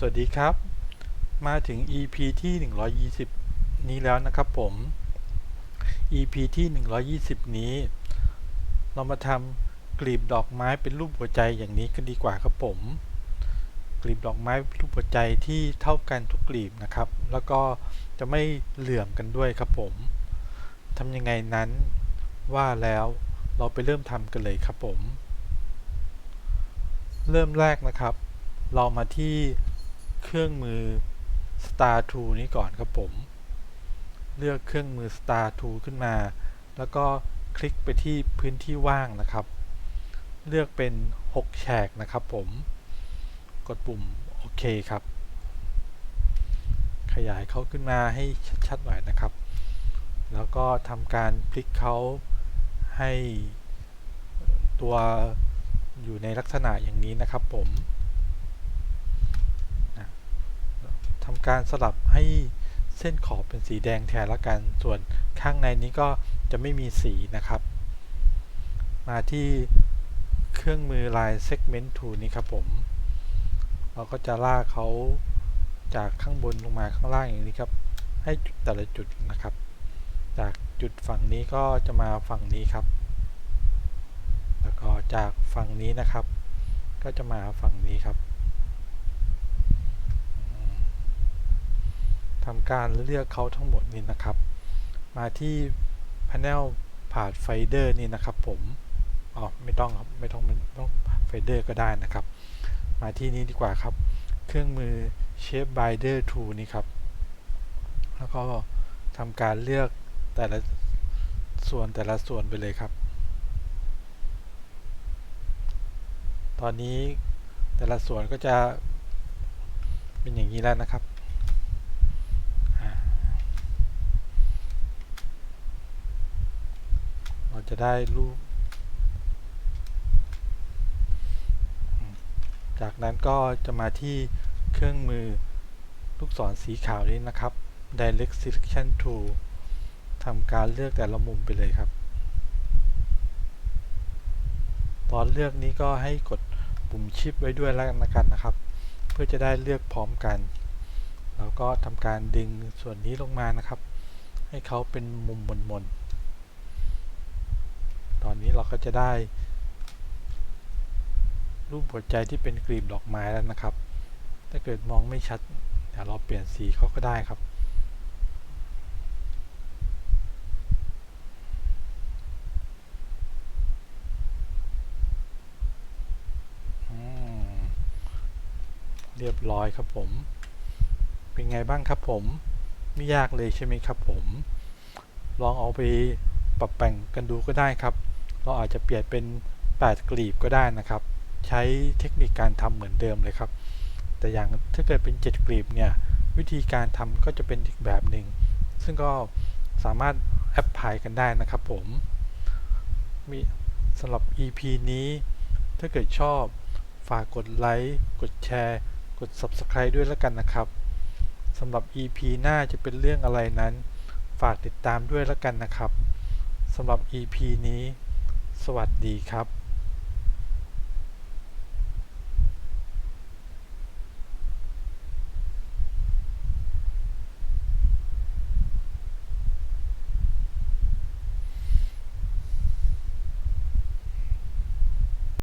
วัสดีครับมาถึง EP ที่120นี้แล้วนะครับผม EP ที่120นี้เรามาทำกลีบดอกไม้เป็นรูปหัวใจอย่างนี้กันดีกว่าครับผมกลีบดอกไม้รูปหัวใจที่เท่ากันทุกกลีบนะครับแล้วก็จะไม่เหลื่อมกันด้วยครับผมทำยังไงนั้นว่าแล้วเราไปเริ่มทำกันเลยครับผมเริ่มแรกนะครับเรามาที่เครื่องมือ Star Tool นี้ก่อนครับผมเลือกเครื่องมือ Star Tool ขึ้นมาแล้วก็คลิกไปที่พื้นที่ว่างนะครับเลือกเป็น6แฉกนะครับผมกดปุ่มโอเคครับขยายเขาขึ้นมาให้ชัดๆหน่อยนะครับแล้วก็ทำการพลิกเขาให้ตัวอยู่ในลักษณะอย่างนี้นะครับผมทำการสลับให้เส้นขอบเป็นสีแดงแทนละกันส่วนข้างในนี้ก็จะไม่มีสีนะครับมาที่เครื่องมือ Line Segment Tool นี้ครับผมเราก็จะลากเขาจากข้างบนลงมาข้างล่างอย่างนี้ครับให้จุดแต่ละจุดนะครับจากจุดฝั่งนี้ก็จะมาฝั่งนี้ครับแล้วก็จากฝั่งนี้นะครับก็จะมาฝั่งนี้ครับทำการเลือกเขาทั้งหมดนี้นะครับมาที่ Panel Path Finder นี่นะครับผมไม่ต้องครับไม่ต้องไฟเดอร์ก็ได้นะครับมาที่นี้ดีกว่าครับเครื่องมือ Shape Binder Tool นี่ครับแล้วก็ทำการเลือกแต่ละส่วนไปเลยครับตอนนี้แต่ละส่วนก็จะเป็นอย่างนี้แล้วนะครับเราจะได้รูปจากนั้นก็จะมาที่เครื่องมือลูกศรสีขาวนี้นะครับ Direct Selection Tool ทำการเลือกแต่ละมุมไปเลยครับตอนเลือกนี้ก็ให้กดปุ่มชิปไว้ด้วยแล้วกันนะครับเพื่อจะได้เลือกพร้อมกันแล้วก็ทำการดึงส่วนนี้ลงมานะครับให้เขาเป็นมุมมนตอนนี้เราก็จะได้รูปหัวใจที่เป็นกลีบดอกไม้แล้วนะครับถ้าเกิดมองไม่ชัดเดี๋ยวเราเปลี่ยนสีเขาก็ได้ครับเรียบร้อยครับผมเป็นไงบ้างครับผมไม่ยากเลยใช่ไหมครับผมลองเอาไปปรับแต่งกันดูก็ได้ครับเราอาจจะเปลี่ยนเป็น8กลีบก็ได้นะครับใช้เทคนิคการทำเหมือนเดิมเลยครับแต่อย่างถ้าเกิดเป็น7กลีบเนี่ยวิธีการทำก็จะเป็นอีกแบบหนึ่งซึ่งก็สามารถแอพพลายกันได้นะครับผมมีสำหรับ EP นี้ถ้าเกิดชอบฝากกดไลค์กดแชร์กด Subscribe ด้วยแล้วกันนะครับสำหรับ EP หน้าจะเป็นเรื่องอะไรนั้นฝากติดตามด้วยแล้วกันนะครับสำหรับ EP นี้สวัสดีครับ